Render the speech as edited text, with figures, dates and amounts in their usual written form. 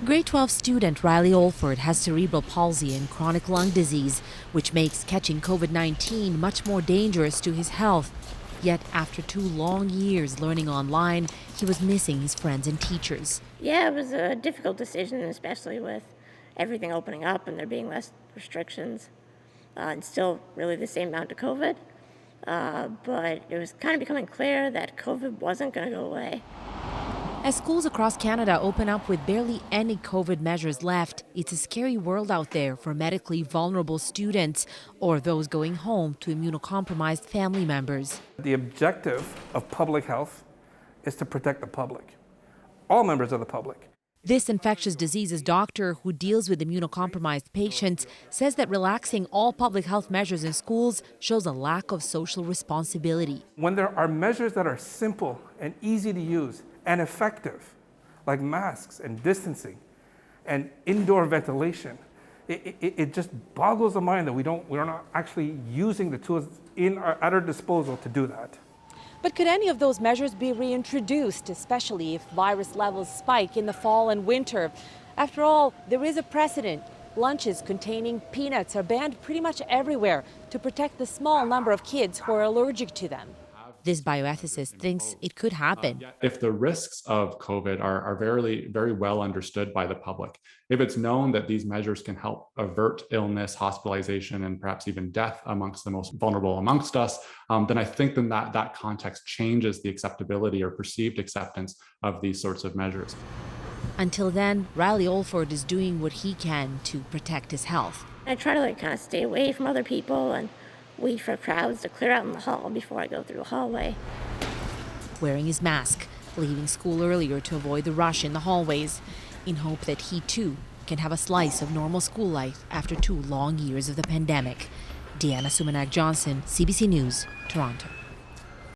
Grade 12 student Riley Olford has cerebral palsy and chronic lung disease, which makes catching COVID-19 much more dangerous to his health. Yet after 2 long years learning online, he was missing his friends and teachers. Yeah, it was a difficult decision, especially with everything opening up and there being less restrictions and still really the same amount of COVID. But it was kind of becoming clear that COVID wasn't going to go away. As schools across Canada open up with barely any COVID measures left, it's a scary world out there for medically vulnerable students or those going home to immunocompromised family members. The objective of public health is to protect the public, all members of the public. This infectious diseases doctor who deals with immunocompromised patients says that relaxing all public health measures in schools shows a lack of social responsibility. When there are measures that are simple and easy to use and effective, like masks and distancing and indoor ventilation, it just boggles the mind that we're not actually using the tools at our disposal to do that. But could any of those measures be reintroduced, especially if virus levels spike in the fall and winter? After all, there is a precedent. Lunches containing peanuts are banned pretty much everywhere to protect the small number of kids who are allergic to them. This bioethicist thinks it could happen. If the risks of COVID are very, very well understood by the public, if it's known that these measures can help avert illness, hospitalization, and perhaps even death amongst the most vulnerable amongst us, then I think that context changes the acceptability or perceived acceptance of these sorts of measures. Until then, Riley Olford is doing what he can to protect his health. I try to kind of stay away from other people and wait for crowds to clear out in the hall before I go through the hallway. Wearing his mask, leaving school earlier to avoid the rush in the hallways, in hope that he too can have a slice of normal school life after 2 long years of the pandemic. Sumanac-Johnson, CBC News, Toronto.